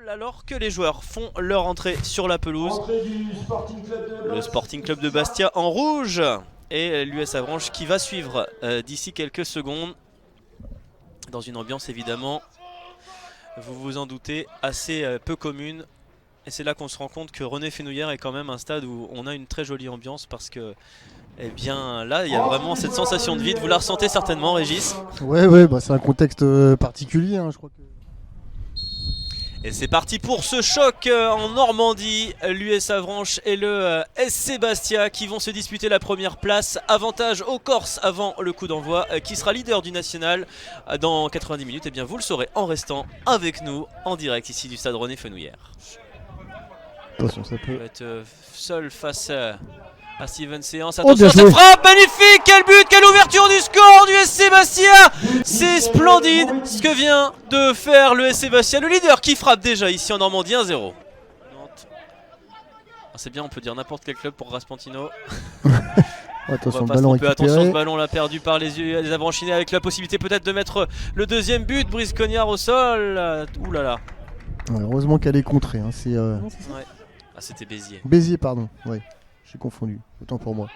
Alors que les joueurs font leur entrée sur la pelouse, le Sporting Club de Bastia en rouge et l'US Avranches qui va suivre d'ici quelques secondes dans une ambiance évidemment, vous vous en doutez, assez peu commune. Et c'est là qu'on se rend compte que René Fenouillère est quand même un stade où on a une très jolie ambiance parce que, eh bien là il y a vraiment cette sensation de vide. Vous la ressentez certainement, Régis? Ouais, bah, c'est un contexte particulier, hein, je crois que... Et c'est parti pour ce choc en Normandie, l'US Avranches et le SC Bastia qui vont se disputer la première place. Avantage aux Corses avant le coup d'envoi. Qui sera leader du national dans 90 minutes? Et bien vous le saurez en restant avec nous en direct ici du stade René Fenouillère. Attention, ça peut... Être seul face à Steven Séance. Attention à cette joué. frappe, magnifique, quel but, quelle ouverture du score du SC Bastia. C'est splendide ce que vient de faire le SC Bastia, le leader qui frappe déjà ici en Normandie 1-0. C'est bien, on peut dire n'importe quel club pour Raspantino. Attention, ballon récupéré. Attention, ce ballon là perdu par les Avranchinais avec la possibilité peut-être de mettre le deuxième but. Brice Cognard au sol. Ouh là là. Ouais, heureusement qu'elle est contrée. Hein. C'est, ouais. Ah, c'était Béziers. Béziers, pardon. Ouais, j'ai confondu. Autant pour moi.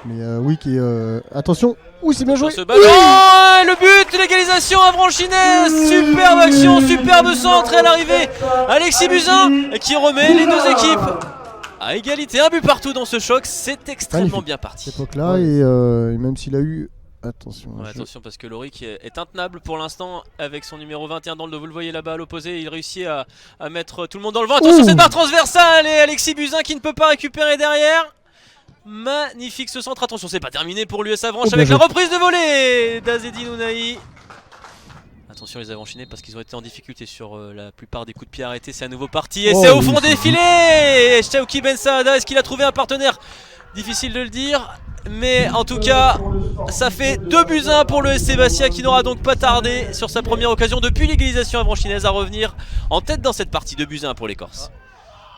Mais oui, qui est. Attention. Ouh, c'est bien joué. Ce ballon, le but, l'égalisation avranchinaise. Superbe action, superbe centre à l'arrivée. Alexis Buzyn qui remet les deux équipes à égalité. Un but partout dans ce choc. C'est extrêmement bien parti. Cette époque-là, et même s'il a eu. Attention. Ouais, attention parce que Loric est intenable pour l'instant avec son numéro 21 dans le dos. Vous le voyez là-bas à l'opposé. Il réussit à mettre tout le monde dans le vent. Attention, cette barre transversale et Alexis Buzyn qui ne peut pas récupérer derrière. Magnifique ce centre. Attention, c'est pas terminé pour l'US Avranches avec la reprise de volée d'Azedine Ounahi. Attention les Avranchinais parce qu'ils ont été en difficulté sur la plupart des coups de pied arrêtés. C'est à nouveau parti et c'est au fond des filets. Chauki Ben Saada, est-ce qu'il a trouvé un partenaire? Difficile de le dire. Mais en tout cas, ça fait 2-1 pour le SC Bastia qui n'aura donc pas tardé sur sa première occasion depuis l'égalisation avranchinaise à revenir en tête dans cette partie. 2-1 pour les Corses.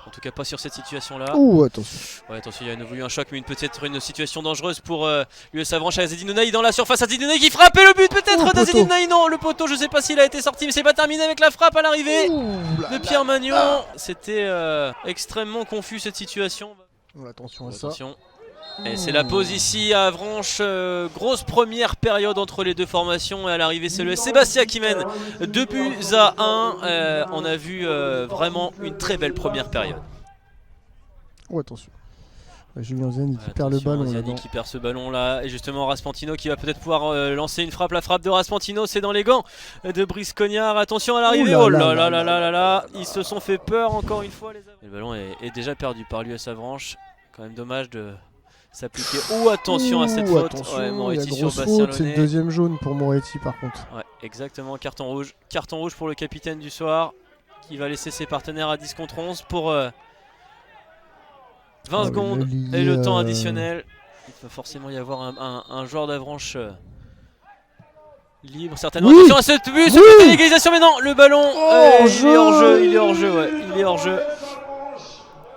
En tout cas pas sur cette situation là. Ouh, attention. Ouais, attention, il y a nouveau eu un choc mais peut-être une situation dangereuse pour l'US Avranches. Azedine Ounahi dans la surface. Azedine Ounahi qui frappe et le but peut-être d'Azedine Ounahi. Non, le poteau, je sais pas s'il a été sorti mais c'est pas terminé avec la frappe à l'arrivée de Pierre Magnon. C'était extrêmement confus cette situation. Attention à ça. Attention. Et c'est la pause ici à Avranches, grosse première période entre les deux formations et à l'arrivée c'est le SC Bastia qui mène 2-1. On a vu vraiment une très belle première période. Oh attention, Julien Ziani qui perd le ballon. Ziani qui perd ce ballon là et justement Raspantino qui va peut-être pouvoir lancer une frappe. La frappe de Raspantino c'est dans les gants de Brice Cognard. Attention à l'arrivée, oh là là là là là, ils se sont fait peur encore une fois les Avranches. Le ballon est déjà perdu par l'US Avranches, quand même dommage de s'appliquer. Oh attention à cette faute. Ouais, Moretti sur Bastien. C'est le deuxième jaune pour Moretti par contre. Ouais, exactement, carton rouge. Carton rouge pour le capitaine du soir qui va laisser ses partenaires à 10 contre 11 pour 20 secondes et le temps additionnel. Il va forcément y avoir un joueur d'Avranches libre certainement. Attention à cette but, cette égalisation mais non, le ballon il est hors jeu, il est hors jeu, ouais, il est hors jeu.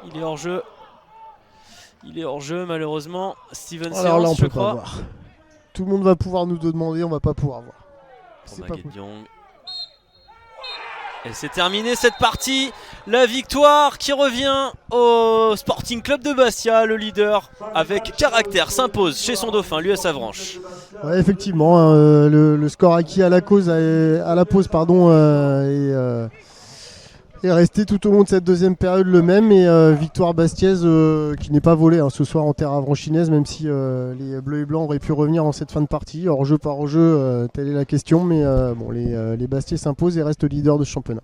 Il est hors jeu. Il est hors jeu malheureusement. Steven Alors là, on Séance, je peut crois. pas voir. Tout le monde va pouvoir nous demander, on va pas pouvoir voir. C'est pas possible. Et c'est terminé cette partie. La victoire qui revient au Sporting Club de Bastia, le leader avec caractère s'impose chez son dauphin, l'US Avranches. Ouais, effectivement, le score acquis à la pause est resté tout au long de cette deuxième période le même et victoire bastiaise qui n'est pas volée ce soir en terre avranchinaise, même si les bleus et blancs auraient pu revenir en cette fin de partie. Hors jeu par hors jeu, telle est la question, mais bon, les Bastiais s'imposent et restent leaders de ce championnat.